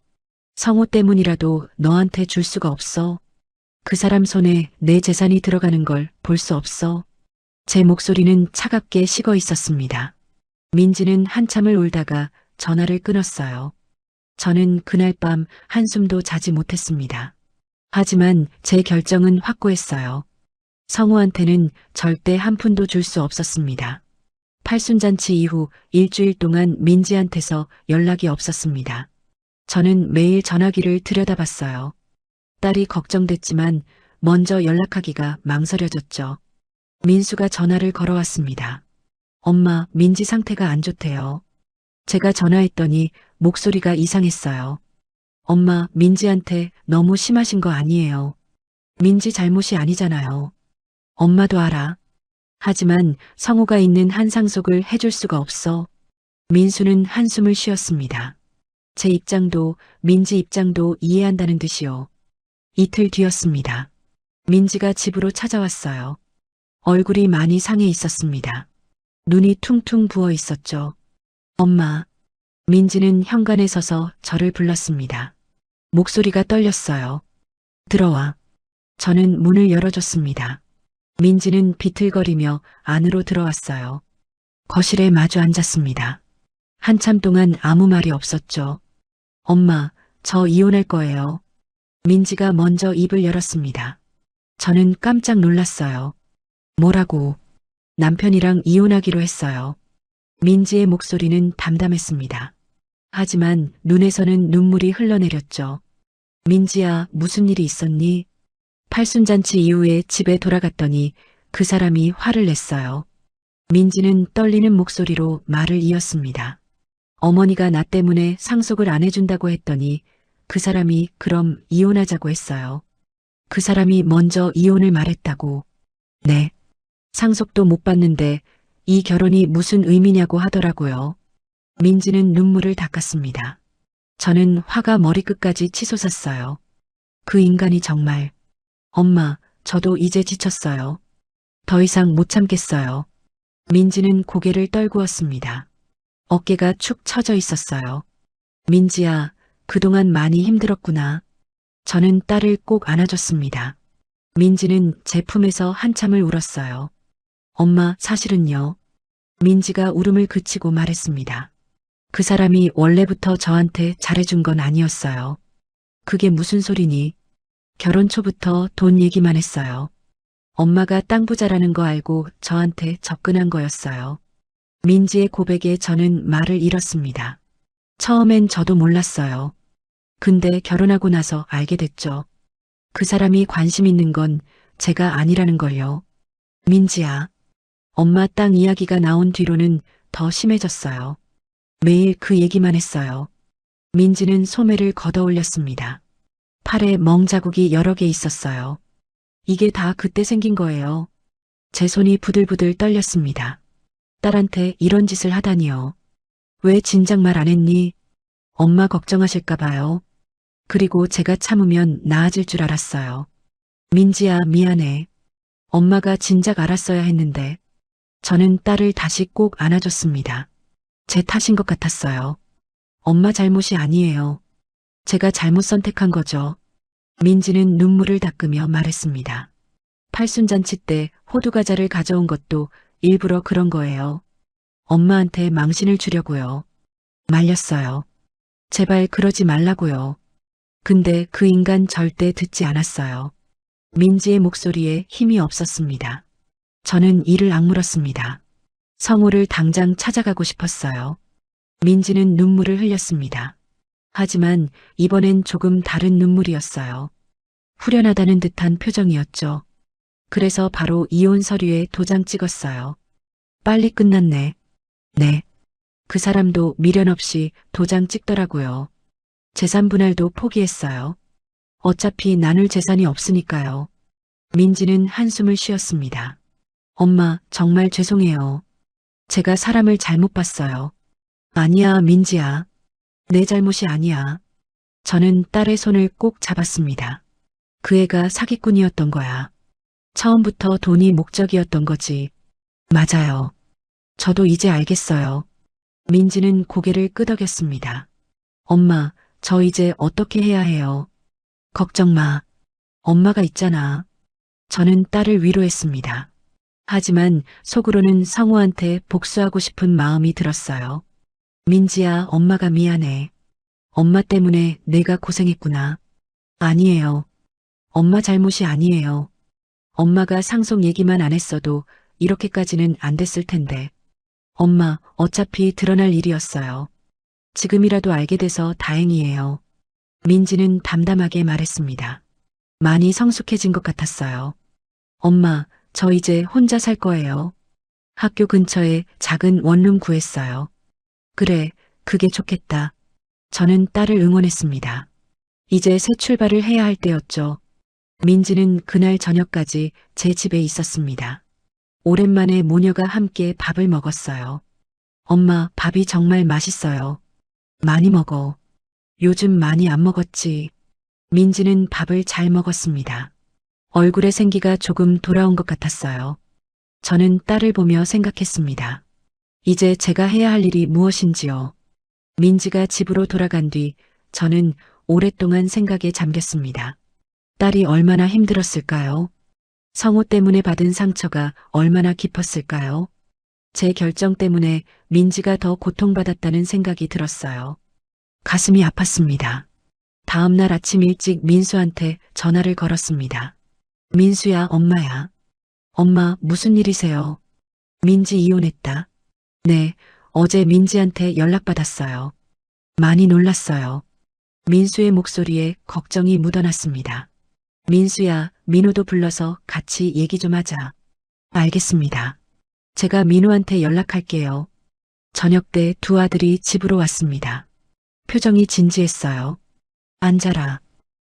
성우 때문이라도 너한테 줄 수가 없어. 그 사람 손에 내 재산이 들어가는 걸 볼 수 없어. 제 목소리는 차갑게 식어 있었습니다. 민지는 한참을 울다가 전화를 끊었어요. 저는 그날 밤 한숨도 자지 못했습니다. 하지만 제 결정은 확고했어요. 성우한테는 절대 한 푼도 줄 수 없었습니다. 팔순잔치 이후 일주일 동안 민지한테서 연락이 없었습니다. 저는 매일 전화기를 들여다봤어요. 딸이 걱정됐지만 먼저 연락하기가 망설여졌죠. 민수가 전화를 걸어왔습니다. 엄마, 민지 상태가 안 좋대요. 제가 전화했더니 목소리가 이상했어요. 엄마, 민지한테 너무 심하신 거 아니에요. 민지 잘못이 아니잖아요. 엄마도 알아. 하지만 성우가 있는 한 상속을 해줄 수가 없어. 민수는 한숨을 쉬었습니다. 제 입장도 민지 입장도 이해한다는 듯이요. 이틀 뒤였습니다. 민지가 집으로 찾아왔어요. 얼굴이 많이 상해 있었습니다. 눈이 퉁퉁 부어 있었죠. 엄마. 민지는 현관에 서서 저를 불렀습니다. 목소리가 떨렸어요. 들어와. 저는 문을 열어줬습니다. 민지는 비틀거리며 안으로 들어왔어요. 거실에 마주 앉았습니다. 한참 동안 아무 말이 없었죠. 엄마, 저 이혼할 거예요. 민지가 먼저 입을 열었습니다. 저는 깜짝 놀랐어요. 뭐라고? 남편이랑 이혼하기로 했어요. 민지의 목소리는 담담했습니다. 하지만 눈에서는 눈물이 흘러내렸죠. 민지야, 무슨 일이 있었니? 팔순잔치 이후에 집에 돌아갔더니 그 사람이 화를 냈어요. 민지는 떨리는 목소리로 말을 이었습니다. 어머니가 나 때문에 상속을 안 해준다고 했더니 그 사람이 그럼 이혼하자고 했어요. 그 사람이 먼저 이혼을 말했다고. 네. 상속도 못 받는데 이 결혼이 무슨 의미냐고 하더라고요. 민지는 눈물을 닦았습니다. 저는 화가 머리끝까지 치솟았어요. 그 인간이 정말. 엄마, 저도 이제 지쳤어요. 더 이상 못 참겠어요. 민지는 고개를 떨구었습니다. 어깨가 축 처져 있었어요. 민지야, 그동안 많이 힘들었구나. 저는 딸을 꼭 안아줬습니다. 민지는 제 품에서 한참을 울었어요. 엄마, 사실은요. 민지가 울음을 그치고 말했습니다. 그 사람이 원래부터 저한테 잘해준 건 아니었어요. 그게 무슨 소리니? 결혼 초부터 돈 얘기만 했어요. 엄마가 땅 부자라는 거 알고 저한테 접근한 거였어요. 민지의 고백에 저는 말을 잃었습니다. 처음엔 저도 몰랐어요. 근데 결혼하고 나서 알게 됐죠. 그 사람이 관심 있는 건 제가 아니라는 걸요. 민지야. 엄마 땅 이야기가 나온 뒤로는 더 심해졌어요. 매일 그 얘기만 했어요. 민지는 소매를 걷어 올렸습니다. 팔에 멍자국이 여러 개 있었어요. 이게 다 그때 생긴 거예요. 제 손이 부들부들 떨렸습니다. 딸한테 이런 짓을 하다니요. 왜 진작 말 안 했니? 엄마 걱정하실까 봐요. 그리고 제가 참으면 나아질 줄 알았어요. 민지야, 미안해. 엄마가 진작 알았어야 했는데. 저는 딸을 다시 꼭 안아줬습니다. 제 탓인 것 같았어요. 엄마 잘못이 아니에요. 제가 잘못 선택한 거죠. 민지는 눈물을 닦으며 말했습니다. 팔순잔치 때 호두과자를 가져온 것도 일부러 그런 거예요. 엄마한테 망신을 주려고요. 말렸어요. 제발 그러지 말라고요. 근데 그 인간 절대 듣지 않았어요. 민지의 목소리에 힘이 없었습니다. 저는 이를 악물었습니다. 성우를 당장 찾아가고 싶었어요. 민지는 눈물을 흘렸습니다. 하지만 이번엔 조금 다른 눈물이었어요. 후련하다는 듯한 표정이었죠. 그래서 바로 이혼 서류에 도장 찍었어요. 빨리 끝났네. 네. 그 사람도 미련 없이 도장 찍더라고요. 재산 분할도 포기했어요. 어차피 나눌 재산이 없으니까요. 민지는 한숨을 쉬었습니다. 엄마, 정말 죄송해요. 제가 사람을 잘못 봤어요. 아니야, 민지야. 내 잘못이 아니야. 저는 딸의 손을 꼭 잡았습니다. 그 애가 사기꾼이었던 거야. 처음부터 돈이 목적이었던 거지. 맞아요. 저도 이제 알겠어요. 민지는 고개를 끄덕였습니다. 엄마, 저 이제 어떻게 해야 해요? 걱정 마. 엄마가 있잖아. 저는 딸을 위로했습니다. 하지만 속으로는 성우한테 복수하고 싶은 마음이 들었어요. 민지야, 엄마가 미안해. 엄마 때문에 내가 고생했구나. 아니에요. 엄마 잘못이 아니에요. 엄마가 상속 얘기만 안 했어도 이렇게까지는 안 됐을 텐데. 엄마, 어차피 드러날 일이었어요. 지금이라도 알게 돼서 다행이에요. 민지는 담담하게 말했습니다. 많이 성숙해진 것 같았어요. 엄마, 저 이제 혼자 살 거예요. 학교 근처에 작은 원룸 구했어요. 그래, 그게 좋겠다. 저는 딸을 응원했습니다. 이제 새 출발을 해야 할 때였죠. 민지는 그날 저녁까지 제 집에 있었습니다. 오랜만에 모녀가 함께 밥을 먹었어요. 엄마, 밥이 정말 맛있어요. 많이 먹어. 요즘 많이 안 먹었지. 민지는 밥을 잘 먹었습니다. 얼굴에 생기가 조금 돌아온 것 같았어요. 저는 딸을 보며 생각했습니다. 이제 제가 해야 할 일이 무엇인지요. 민지가 집으로 돌아간 뒤 저는 오랫동안 생각에 잠겼습니다. 딸이 얼마나 힘들었을까요? 성우 때문에 받은 상처가 얼마나 깊었을까요? 제 결정 때문에 민지가 더 고통받았다는 생각이 들었어요. 가슴이 아팠습니다. 다음 날 아침 일찍 민수한테 전화를 걸었습니다. 민수야, 엄마야. 엄마, 무슨 일이세요? 민지 이혼했다. 네, 어제 민지한테 연락받았어요. 많이 놀랐어요. 민수의 목소리에 걱정이 묻어났습니다. 민수야, 민우도 불러서 같이 얘기 좀 하자. 알겠습니다. 제가 민우한테 연락할게요. 저녁 때 두 아들이 집으로 왔습니다. 표정이 진지했어요. 앉아라.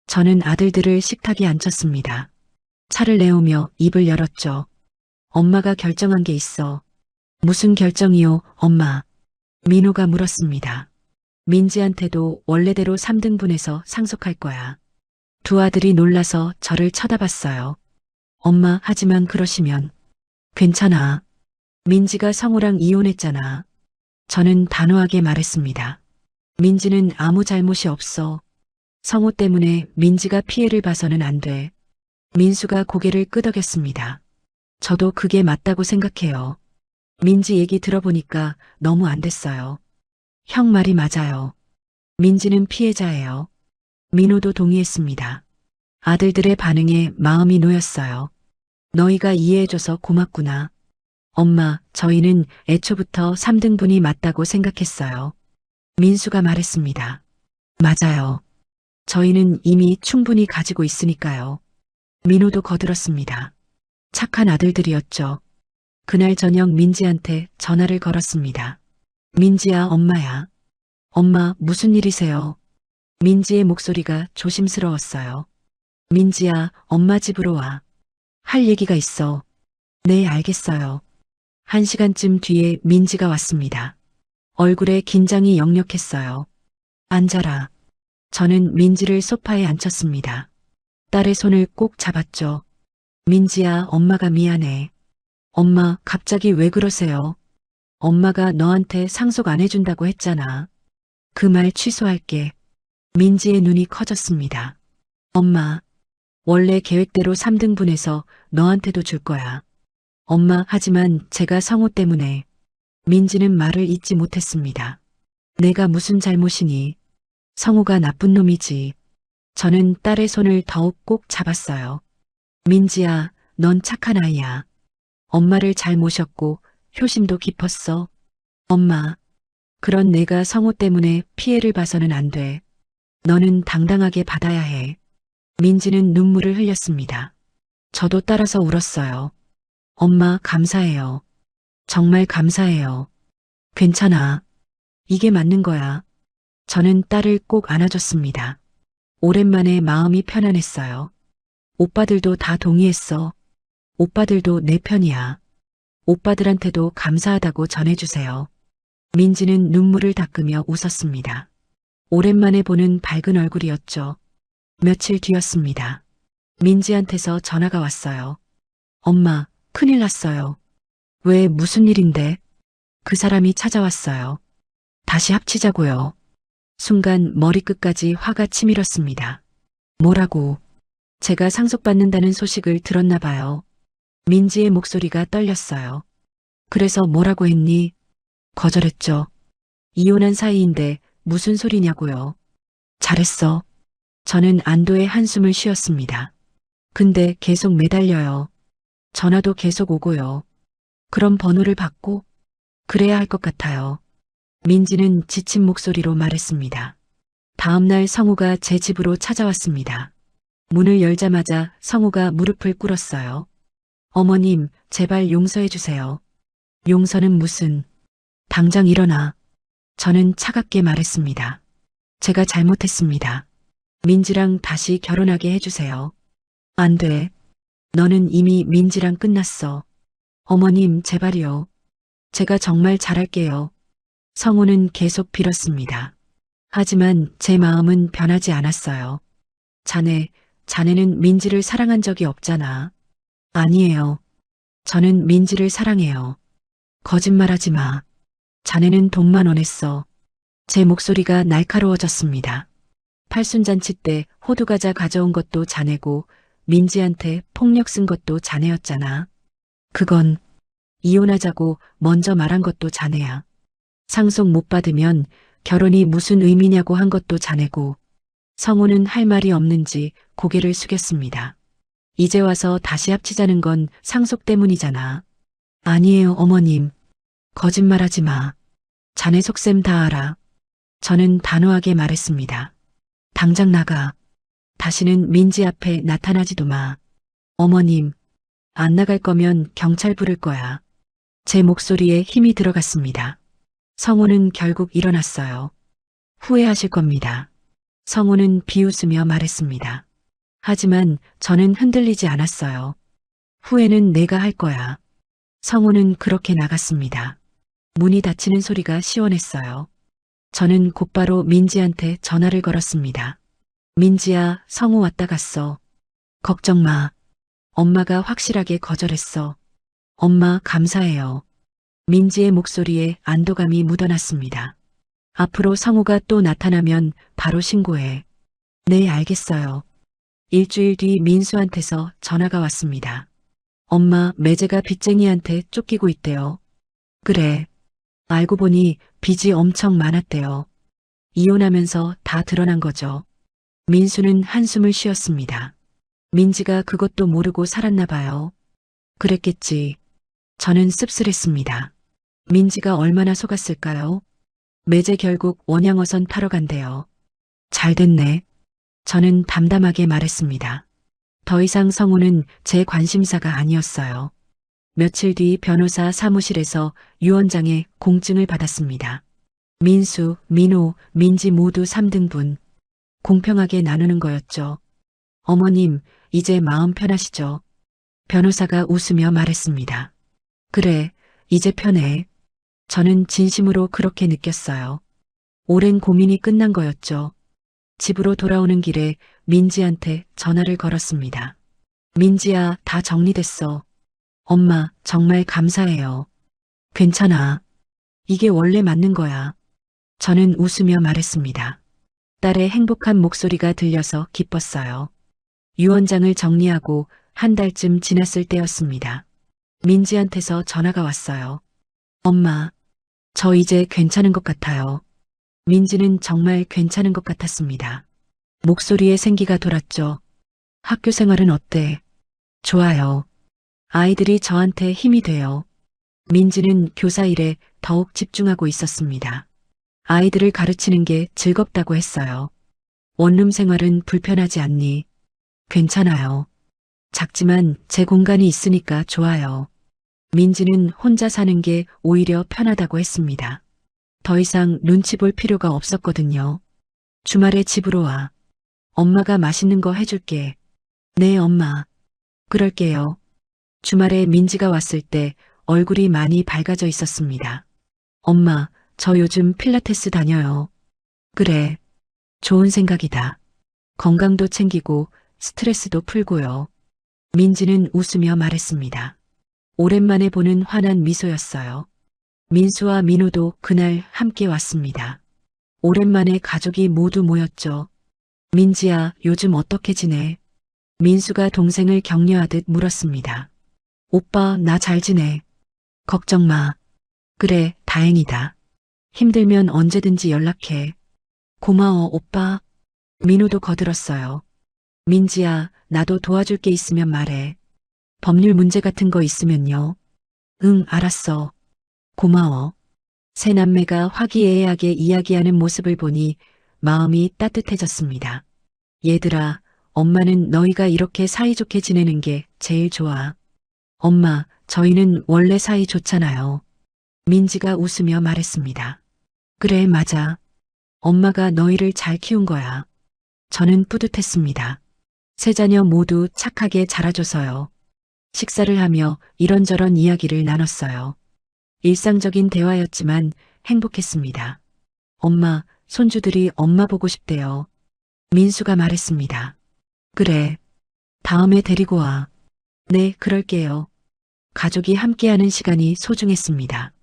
저는 아들들을 식탁에 앉혔습니다. 차를 내오며 입을 열었죠. 엄마가 결정한 게 있어. 무슨 결정이요, 엄마? 민우가 물었습니다. 민지한테도 원래대로 3등분해서 상속할 거야. 두 아들이 놀라서 저를 쳐다봤어요. 엄마, 하지만 그러시면. 괜찮아. 민지가 성우랑 이혼했잖아. 저는 단호하게 말했습니다. 민지는 아무 잘못이 없어. 성우 때문에 민지가 피해를 봐서는 안 돼. 민수가 고개를 끄덕였습니다. 저도 그게 맞다고 생각해요. 민지 얘기 들어보니까 너무 안 됐어요. 형 말이 맞아요. 민지는 피해자예요. 민호도 동의했습니다. 아들들의 반응에 마음이 놓였어요. 너희가 이해해줘서 고맙구나. 엄마, 저희는 애초부터 3등분이 맞다고 생각했어요. 민수가 말했습니다. 맞아요. 저희는 이미 충분히 가지고 있으니까요. 민호도 거들었습니다. 착한 아들들이었죠. 그날 저녁 민지한테 전화를 걸었습니다. 민지야, 엄마야. 엄마, 무슨 일이세요? 민지의 목소리가 조심스러웠어요. 민지야, 엄마 집으로 와. 할 얘기가 있어. 네, 알겠어요. 1시간쯤 뒤에 민지가 왔습니다. 얼굴에 긴장이 역력했어요. 앉아라. 저는 민지를 소파에 앉혔습니다. 딸의 손을 꼭 잡았죠. 민지야, 엄마가 미안해. 엄마, 갑자기 왜 그러세요? 엄마가 너한테 상속 안 해준다고 했잖아. 그 말 취소할게. 민지의 눈이 커졌습니다. 엄마, 원래 계획대로 3등분해서 너한테도 줄 거야. 엄마, 하지만 제가 성우 때문에. 민지는 말을 잇지 못했습니다. 내가 무슨 잘못이니? 성우가 나쁜 놈이지. 저는 딸의 손을 더욱 꼭 잡았어요. 민지야, 넌 착한 아이야. 엄마를 잘 모셨고 효심도 깊었어. 엄마, 그런 내가 성우 때문에 피해를 봐서는 안 돼. 너는 당당하게 받아야 해. 민지는 눈물을 흘렸습니다. 저도 따라서 울었어요. 엄마, 감사해요. 정말 감사해요. 괜찮아. 이게 맞는 거야. 저는 딸을 꼭 안아줬습니다. 오랜만에 마음이 편안했어요. 오빠들도 다 동의했어. 오빠들도 내 편이야. 오빠들한테도 감사하다고 전해주세요. 민지는 눈물을 닦으며 웃었습니다. 오랜만에 보는 밝은 얼굴이었죠. 며칠 뒤였습니다. 민지한테서 전화가 왔어요. 엄마, 큰일 났어요. 왜, 무슨 일인데? 그 사람이 찾아왔어요. 다시 합치자고요. 순간 머리끝까지 화가 치밀었습니다. 뭐라고? 제가 상속받는다는 소식을 들었나 봐요. 민지의 목소리가 떨렸어요. 그래서 뭐라고 했니? 거절했죠. 이혼한 사이인데 무슨 소리냐고요. 잘했어. 저는 안도의 한숨을 쉬었습니다. 근데 계속 매달려요. 전화도 계속 오고요. 그럼 번호를 받고? 그래야 할 것 같아요. 민지는 지친 목소리로 말했습니다. 다음날 성우가 제 집으로 찾아왔습니다. 문을 열자마자 성우가 무릎을 꿇었어요. 어머님, 제발 용서해 주세요. 용서는 무슨? 당장 일어나. 저는 차갑게 말했습니다. 제가 잘못했습니다. 민지랑 다시 결혼하게 해주세요. 안 돼. 너는 이미 민지랑 끝났어. 어머님, 제발요. 제가 정말 잘할게요. 성우는 계속 빌었습니다. 하지만 제 마음은 변하지 않았어요. 자네는 민지를 사랑한 적이 없잖아. 아니에요. 저는 민지를 사랑해요. 거짓말하지 마. 자네는 돈만 원했어. 제 목소리가 날카로워졌습니다. 팔순잔치 때 호두과자 가져온 것도 자네고 민지한테 폭력 쓴 것도 자네였잖아. 그건 이혼하자고 먼저 말한 것도 자네야. 상속 못 받으면 결혼이 무슨 의미냐고 한 것도 자네고. 성우는 할 말이 없는지 고개를 숙였습니다. 이제 와서 다시 합치자는 건 상속 때문이잖아. 아니에요, 어머님. 거짓말하지 마. 자네 속셈 다 알아. 저는 단호하게 말했습니다. 당장 나가. 다시는 민지 앞에 나타나지도 마. 어머님, 안 나갈 거면 경찰 부를 거야. 제 목소리에 힘이 들어갔습니다. 성우는 결국 일어났어요. 후회하실 겁니다. 성우는 비웃으며 말했습니다. 하지만 저는 흔들리지 않았어요. 후회는 내가 할 거야. 성우는 그렇게 나갔습니다. 문이 닫히는 소리가 시원했어요. 저는 곧바로 민지한테 전화를 걸었습니다. 민지야, 성우 왔다 갔어. 걱정 마. 엄마가 확실하게 거절했어. 엄마, 감사해요. 민지의 목소리에 안도감이 묻어났습니다. 앞으로 성우가 또 나타나면 바로 신고해. 네, 알겠어요. 일주일 뒤 민수한테서 전화가 왔습니다. 엄마, 매제가 빚쟁이한테 쫓기고 있대요. 그래. 알고 보니 빚이 엄청 많았대요. 이혼하면서 다 드러난 거죠. 민수는 한숨을 쉬었습니다. 민지가 그것도 모르고 살았나 봐요. 그랬겠지. 저는 씁쓸했습니다. 민지가 얼마나 속았을까요? 매제 결국 원양어선 타러 간대요. 잘 됐네. 저는 담담하게 말했습니다. 더 이상 성우는 제 관심사가 아니었어요. 며칠 뒤 변호사 사무실에서 유언장에 공증을 받았습니다. 민수, 민호, 민지 모두 3등분. 공평하게 나누는 거였죠. 어머님, 이제 마음 편하시죠? 변호사가 웃으며 말했습니다. 그래, 이제 편해. 저는 진심으로 그렇게 느꼈어요. 오랜 고민이 끝난 거였죠. 집으로 돌아오는 길에 민지한테 전화를 걸었습니다. 민지야, 다 정리됐어. 엄마, 정말 감사해요. 괜찮아. 이게 원래 맞는 거야. 저는 웃으며 말했습니다. 딸의 행복한 목소리가 들려서 기뻤어요. 유언장을 정리하고 한 달쯤 지났을 때였습니다. 민지한테서 전화가 왔어요. 엄마, 저 이제 괜찮은 것 같아요. 민지는 정말 괜찮은 것 같았습니다. 목소리에 생기가 돌았죠. 학교 생활은 어때? 좋아요. 아이들이 저한테 힘이 돼요. 민지는 교사 일에 더욱 집중하고 있었습니다. 아이들을 가르치는 게 즐겁다고 했어요. 원룸 생활은 불편하지 않니? 괜찮아요. 작지만 제 공간이 있으니까 좋아요. 민지는 혼자 사는 게 오히려 편하다고 했습니다. 더 이상 눈치 볼 필요가 없었거든요. 주말에 집으로 와. 엄마가 맛있는 거 해줄게. 네, 엄마. 그럴게요. 주말에 민지가 왔을 때 얼굴이 많이 밝아져 있었습니다. 엄마, 저 요즘 필라테스 다녀요. 그래. 좋은 생각이다. 건강도 챙기고 스트레스도 풀고요. 민지는 웃으며 말했습니다. 오랜만에 보는 환한 미소였어요. 민수와 민호도 그날 함께 왔습니다. 오랜만에 가족이 모두 모였죠. 민지야, 요즘 어떻게 지내? 민수가 동생을 격려하듯 물었습니다. 오빠, 나 잘 지내. 걱정 마. 그래, 다행이다. 힘들면 언제든지 연락해. 고마워, 오빠. 민호도 거들었어요. 민지야, 나도 도와줄 게 있으면 말해. 법률 문제 같은 거 있으면요. 응, 알았어. 고마워. 세 남매가 화기애애하게 이야기하는 모습을 보니 마음이 따뜻해졌습니다. 얘들아, 엄마는 너희가 이렇게 사이좋게 지내는 게 제일 좋아. 엄마, 저희는 원래 사이 좋잖아요. 민지가 웃으며 말했습니다. 그래, 맞아. 엄마가 너희를 잘 키운 거야. 저는 뿌듯했습니다. 세 자녀 모두 착하게 자라줘서요. 식사를 하며 이런저런 이야기를 나눴어요. 일상적인 대화였지만 행복했습니다. 엄마, 손주들이 엄마 보고 싶대요. 민수가 말했습니다. 그래. 다음에 데리고 와. 네, 그럴게요. 가족이 함께하는 시간이 소중했습니다.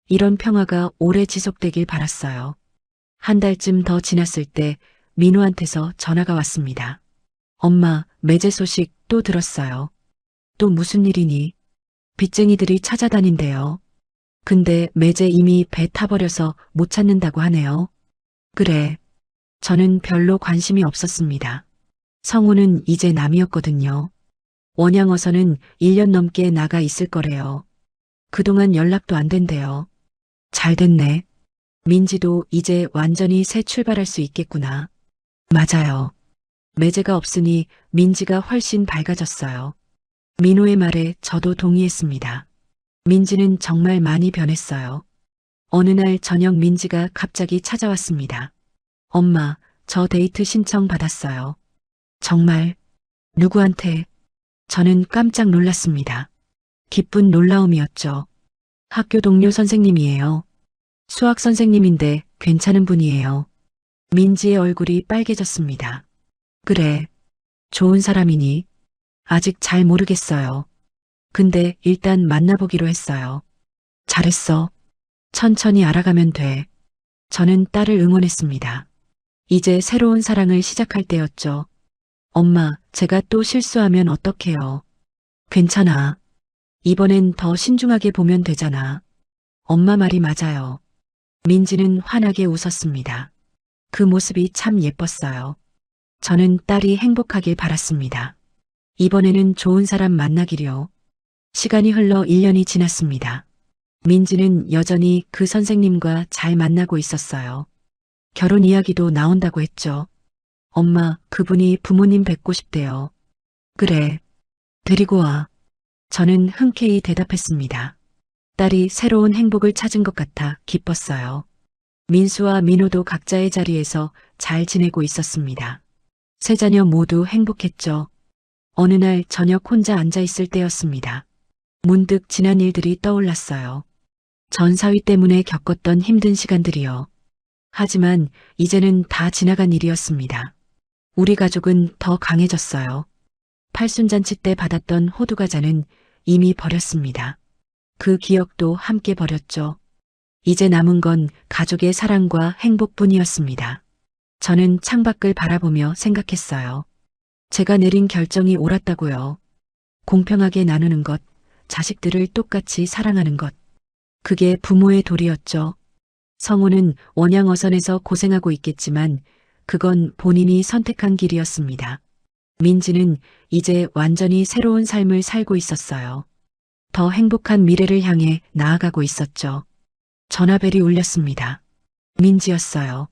이런 평화가 오래 지속되길 바랐어요. 한 달쯤 더 지났을 때 민우한테서 전화가 왔습니다. 엄마, 매제 소식 또 들었어요. 또 무슨 일이니? 빚쟁이들이 찾아다닌대요. 근데 매제 이미 배 타버려서 못 찾는다고 하네요. 그래. 저는 별로 관심이 없었습니다. 성우는 이제 남이었거든요. 원양어선은 1년 넘게 나가 있을 거래요. 그동안 연락도 안 된대요. 잘 됐네. 민지도 이제 완전히 새 출발할 수 있겠구나. 맞아요. 매제가 없으니 민지가 훨씬 밝아졌어요. 민호의 말에 저도 동의했습니다. 민지는 정말 많이 변했어요. 어느 날 저녁 민지가 갑자기 찾아왔습니다. 엄마, 저 데이트 신청 받았어요. 정말? 누구한테? 저는 깜짝 놀랐습니다. 기쁜 놀라움이었죠. 학교 동료 선생님이에요. 수학 선생님인데 괜찮은 분이에요. 민지의 얼굴이 빨개졌습니다. 그래. 좋은 사람이니? 아직 잘 모르겠어요. 근데 일단 만나보기로 했어요. 잘했어. 천천히 알아가면 돼. 저는 딸을 응원했습니다. 이제 새로운 사랑을 시작할 때였죠. 엄마, 제가 또 실수하면 어떡해요? 괜찮아. 이번엔 더 신중하게 보면 되잖아. 엄마 말이 맞아요. 민지는 환하게 웃었습니다. 그 모습이 참 예뻤어요. 저는 딸이 행복하길 바랐습니다. 이번에는 좋은 사람 만나기려. 시간이 흘러 1년이 지났습니다. 민지는 여전히 그 선생님과 잘 만나고 있었어요. 결혼 이야기도 나온다고 했죠. 엄마, 그분이 부모님 뵙고 싶대요. 그래. 데리고 와. 저는 흔쾌히 대답했습니다. 딸이 새로운 행복을 찾은 것 같아 기뻤어요. 민수와 민호도 각자의 자리에서 잘 지내고 있었습니다. 세 자녀 모두 행복했죠. 어느 날 저녁 혼자 앉아 있을 때였습니다. 문득 지난 일들이 떠올랐어요. 전 사위 때문에 겪었던 힘든 시간들이요. 하지만 이제는 다 지나간 일이었습니다. 우리 가족은 더 강해졌어요. 팔순잔치 때 받았던 호두과자는 이미 버렸습니다. 그 기억도 함께 버렸죠. 이제 남은 건 가족의 사랑과 행복뿐이었습니다. 저는 창밖을 바라보며 생각했어요. 제가 내린 결정이 옳았다고요. 공평하게 나누는 것, 자식들을 똑같이 사랑하는 것. 그게 부모의 도리였죠. 성우는 원양어선에서 고생하고 있겠지만 그건 본인이 선택한 길이었습니다. 민지는 이제 완전히 새로운 삶을 살고 있었어요. 더 행복한 미래를 향해 나아가고 있었죠. 전화벨이 울렸습니다. 민지였어요.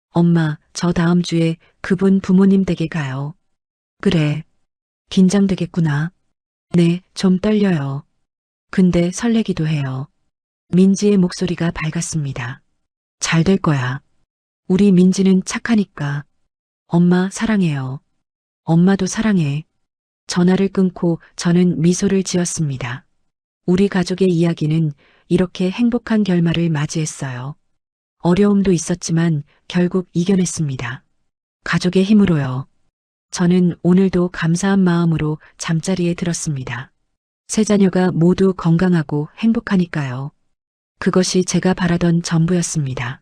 엄마, 저 다음 주에 그분 부모님 댁에 가요. 그래. 긴장되겠구나. 네, 좀 떨려요. 근데 설레기도 해요. 민지의 목소리가 밝았습니다. 잘 될 거야. 우리 민지는 착하니까. 엄마 사랑해요. 엄마도 사랑해. 전화를 끊고 저는 미소를 지었습니다. 우리 가족의 이야기는 이렇게 행복한 결말을 맞이했어요. 어려움도 있었지만 결국 이겨냈습니다. 가족의 힘으로요. 저는 오늘도 감사한 마음으로 잠자리에 들었습니다. 세 자녀가 모두 건강하고 행복하니까요. 그것이 제가 바라던 전부였습니다.